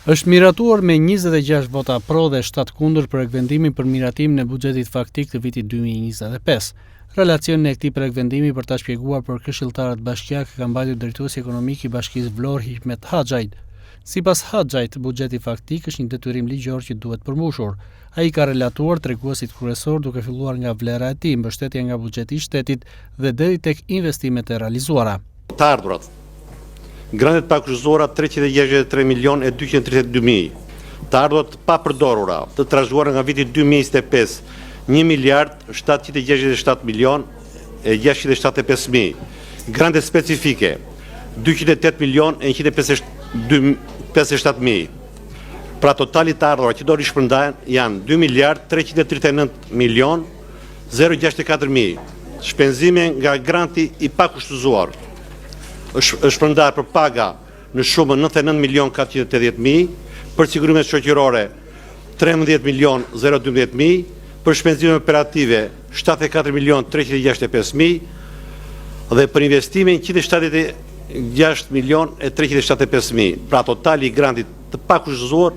Është miratuar me 26 vota pro dhe 7 kundër projektvendimin për miratimin e buxhetit faktik të vitit 2025. Relacionin e këtij projektvendimi për ta shpjeguar për këshilltarët bashkiak ka mbajtur drejtuesi ekonomik i Bashkisë Vlorë Hikmet Haxhajt. Sipas Haxhajt, buxheti faktik është një detyrim ligjor që duhet përmbushur. Ai ka relatuar treguesit kryesor duke filluar nga vlera e tij, mbështetja nga buxheti i shtetit dhe deri tek investimet e realizuara. Të ardhurat. Grandet pa kushtuara 363 milion e 232 mijë. Të ardhurat pa përdorura, të trashëguara nga viti 2025, 1 miliard 767 milion e 675 mijë. Grandet specifike 208 milion e 157 mijë. Pra totali të ardhurat që do rishpërndahen janë 2 miliard 339 milion 064 mijë. Shpenzime nga granti i pa kushtuar është shpërndar për paga në shumën 99 milion 480 mijë, për sigurimet shoqërore 13 milion 012 mijë, për shpenzime operative 74 milion 365 mijë dhe për investime 176 milion e 375 mijë. Pra totali i grantit të pa kushtuar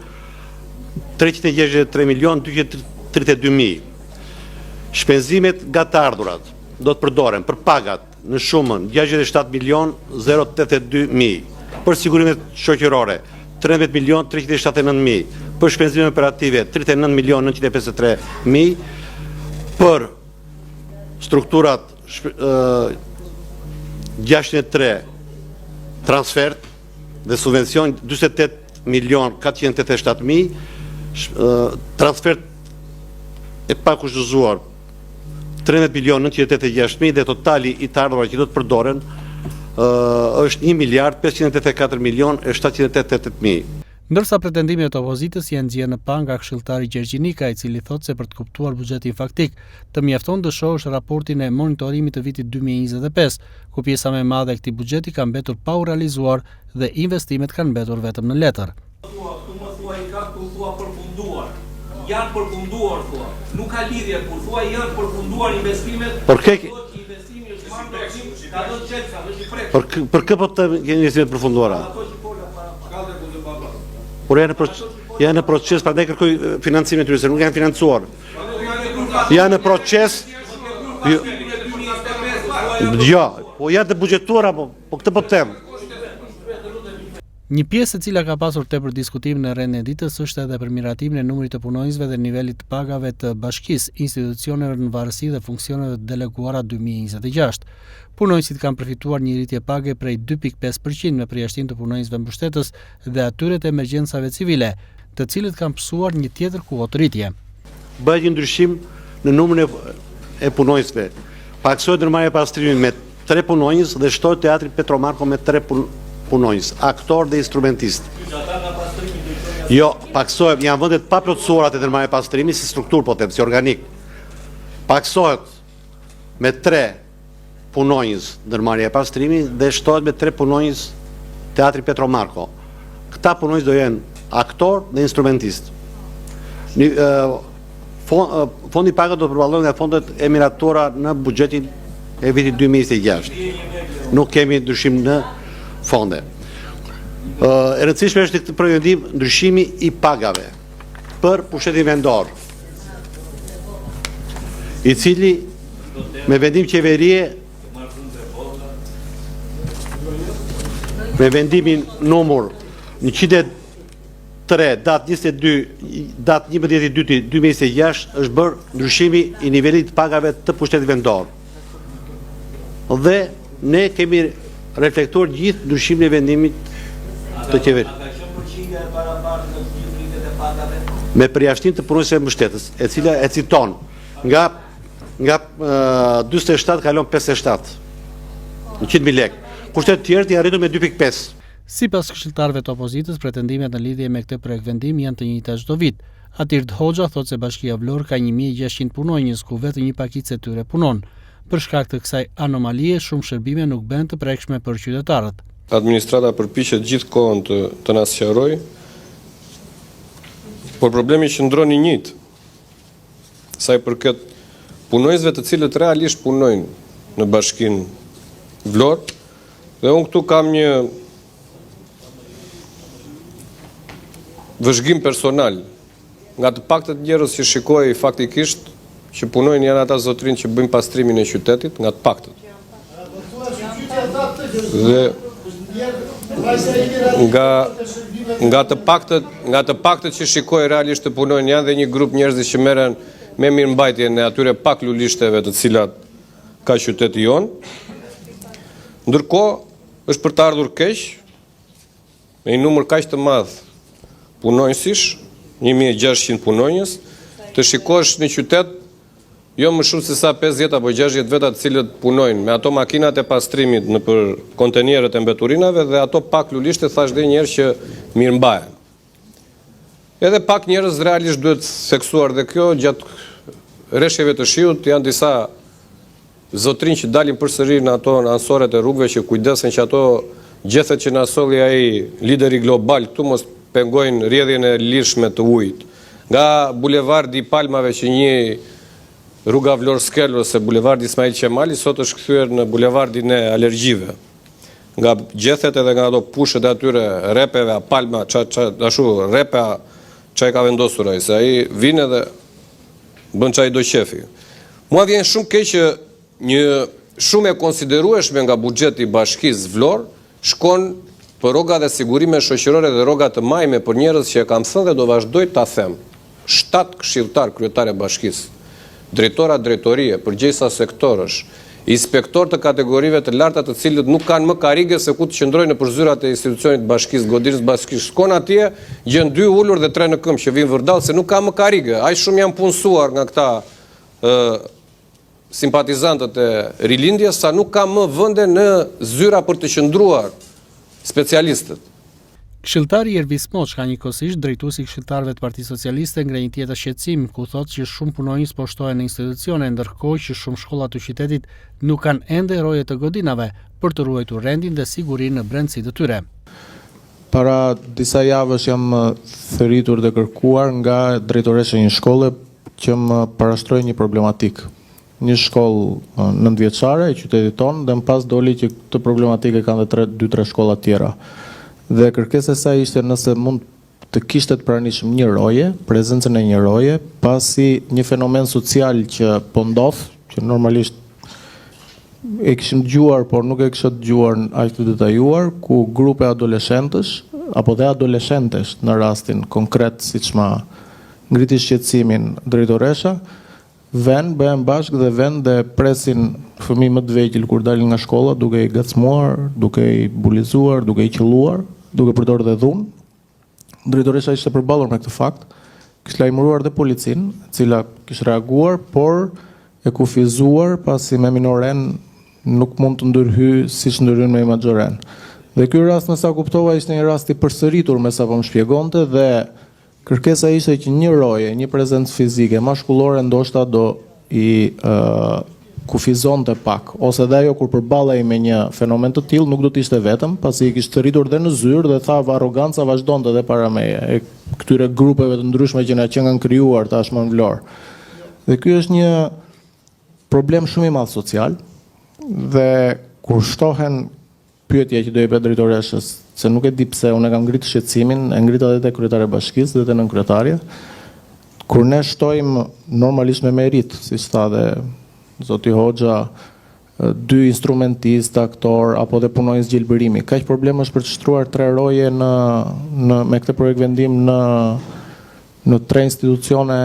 363 milion 232 mijë. Shpenzimet nga të ardhurat do të përdoren për pagat në shumën 67 milion 082 mijë, për sigurimet shoqërore 13 milion 379 mijë, për shpenzime operative 39 milion 953 mijë, për strukturat 603 transfert dhe subvencion 28 milion 487 mijë, transfert e pa kushtuar 13 milion 986 mijë dhe totali i të ardhurat që do të përdoren është 1 miliard 584 milion e 788 mijë. Ndërsa pretendimet e opozitës janë nxjerrë në pa nga këshilltari Gjergjinika, i cili thotë se për të kuptuar buxhetin faktik, të mjafton të shohësh raportin e monitorimit të vitit 2025, ku pjesa më e madhe e këtij buxheti ka mbetur pa u realizuar dhe investimet kanë mbetur vetëm në letër. Janë përfunduar, thua. Nuk ka lidhje kur thua janë përfunduar investimet. Por kë investimi është marrë ndërtim, ka do të çetsa, është i freskët. Për kë po të investimet përfunduara? Por janë në proces, prandaj kërkoj financimin e tyre, se nuk janë financuar. Janë në proces. Jo, po janë të buxhetuara, po këtë po them. Një pjesë e cila ka pasur tepër diskutim në rendin e ditës është edhe për miratimin e numrit të punonjësve dhe nivelit të pagave të bashkisë, institucioneve në varësi dhe funksioneve të deleguara 2026. Punonjësit kanë përfituar një rritje page prej 2.5% me përjashtim të punonjësve mbështetës dhe atyre të emergjencave civile, të cilët kanë pësuar një tjetër kuotë rritje. Bëhet një ndryshim në numrin e punonjësve. Paksohet ndërmarrja e pastrimit me 3 punonjës dhe shtohet teatri Petromarko me 3 punonjës, aktor dhe instrumentist. Jo, paksohet, janë vendet pa plotësuara të ndërmarrja e pastrimit si strukturë, po them, si organik. Paksohet me 3 punonjës ndërmarrja e pastrimit dhe shtohet me 3 punonjës teatri Petromarko. Këta punonjës do jenë aktor dhe instrumentist. Fondi paga do të përballohet nga fondet e miratura në buxhetin e vitit 2026. Nuk kemi ndryshim në fonde. E rëndësishme është këtë projektim ndryshimi i pagave për pushtetin vendor, i cili me vendim qeverie, me vendimin numër 103 datë 11/2/2026 është bërë ndryshimi i nivelit pagave të pushtetit vendor. Dhe ne kemi reflektuar gjithë ndryshimin e vendimit të qeverisë. Me përjashtim të punonjësve mbështetës, e cila e citon nga 47 kalon 57. 100.000 lekë. Kushtet tjerë janë arritur me 2.5. Sipas këshilltarëve të opozitës, pretendimet në lidhje me këtë projektvendim janë të njëjta çdo vit. Atirt Hoxha thotë se Bashkia Vlorë ka 1600 punonjës, ku vetëm një pakicë e tyre punon. Për shkak të kësaj anomalie, shumë shërbime nuk bëhen të prekshme për qytetarët. Administrata përpiqet gjithkohën të na sqarojë, por problemi qëndron i njëjtë. Sa i përket punonjësve të cilët realisht punojnë në Bashkinë Vlorë, dhe unë këtu kam vëzhgim personal, nga të paktët njerëz që shikoj faktikisht që punojnë janë ata zotrin që bëjnë pastrimin e qytetit, nga të paktët. Dhe nga të paktët që shikoj realisht të punojnë janë dhe një grup njerëzish që merren me mirëmbajtjen e atyre pak lulishteve të cilat ka qyteti jonë. Ndërkohë është për të ardhur keq me një numër kaq të madh punonjësish, 1600 punonjës, të shikosh në qytet jo më shumë se sa 50 apo 60 veta të cilët punojnë me ato makinat e pastrimit në për kontenierët e mbeturinave dhe ato pak lulishte thash dhe njerëz që mirëmbahen. Edhe pak njerëz realisht duhet theksuar dhe kjo gjatë rreshjeve të shiut janë disa zotrin që dalin përsëri në ato në ansoret e rrugëve që kujdesen që ato gjethet që na solli ai lideri global këtu mos pengojnë rrjedhjen e lirshme të ujit. Nga bulevardi i Palmave që një rruga Vlorë Skel ose bulevardi Ismail Qemali sot është kthyer në bulevardin e alergjive. Nga gjethet edhe nga ato pushet e atyre repeve, palma, repe çaj ka vendosur ai, se ai vjen edhe bën çaj do qefi. Mua vjen shumë keq që një shumë e konsiderueshme nga buxheti i Bashkisë Vlorë shkon për rroga dhe sigurime shoqërore dhe rroga të majme për njerëz që e kam thënë dhe do vazhdoj ta them. 7 këshilltar kryetare bashkisë, drejtora drejtorie, përgjegjësa sektorësh, inspektor të kategorive të larta të cilët nuk kanë më karige se ku të qëndrojnë në përzyrat e institucionit bashkisë, godinës bashkisë. Shkon atje, gjën 2 ulur dhe 3 në këmbë që vinë vërdall se nuk ka më karige. Aq shumë janë punësuar nga këta simpatizantët e rilindjes sa nuk ka më vende në zyra për të qëndruar specialistët. Këshilltari Ervis Moçka njëkohësisht drejtuesi i këshilltarëve të Partisë Socialiste ngre një tjetër shqetësim ku thotë që shumë punonjës po shtohen në institucione ndërkohë që shumë shkolla të qytetit nuk kanë ende roje të godinave për të ruajtur rendin dhe sigurinë në brendësi të tyre. Para disa javësh jam thëritur dhe kërkuar nga drejtoresha e një shkolle që më parashtroi një problematik. Një shkollë 9-vjeçare e qytetit tonë dhe më pas doli që këtë problematikë kanë dhe 2-3 shkolla tjera. Dhe kërkesa e saj ishte nëse mund të kishte të pranishëm një roje, prezencën e një roje, pasi një fenomen social që po ndodh, që normalisht e kishim dëgjuar, por nuk e kisha dëgjuar aq të detajuar, ku grupe adoleshentësh apo dhe adoleshentesh në rastin konkret siç ma ngriti shqetësimin drejtoresha, bëhen bashkë dhe presin fëmijë më të vegjël kur dalin nga shkolla duke i gacmuar, duke i bulizuar, duke i qelluar, duke përdorur dhe dhunë. Drejtoresha ishte përballur me këtë fakt, kishte lajmëruar dhe policinë, e cila kishte reaguar, por e kufizuar pasi me minoren nuk mund të ndërhyj siç ndërhyn me majoren. Dhe ky rast, nësa kuptova, ishte një rast i përsëritur me sa po më shpjegonte dhe kërkesa ishte që një roje, një prezencë fizike mashkullore ndoshta do i kufizonte pak, ose dhe ajo kur përballej me një fenomen të tillë nuk do të ishte vetëm, pasi i kishte rritur dhe në zyrë dhe tha arroganca vazhdonte edhe para meje, e këtyre grupeve të ndryshme që kanë krijuar tashmë në Vlorë. Dhe ky është një problem shumë i madh social dhe kur shtohen pyetja që do i bëj drejtoreshës, se nuk e di pse unë kam ngritur shqetësimin, e ngrita edhe te kryetare e bashkisë dhe te nënkretarja. Kur ne shtojmë normalisht me merit, siç tha dhe zoti Hoxha, 2 instrumentist, aktor apo dhe punonjës gjelbërimi. Kaq problem është për të shtruar 3 roje me këtë projekt vendim në 3 institucione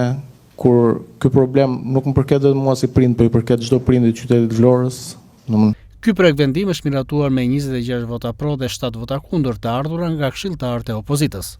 kur ky problem nuk më përket vetëm mua si prind, por i përket çdo prindi i qytetit Vlorës. Ky projekt vendim është miratuar me 26 vota pro dhe 7 vota kundër të ardhura nga këshilltarët e opozitës.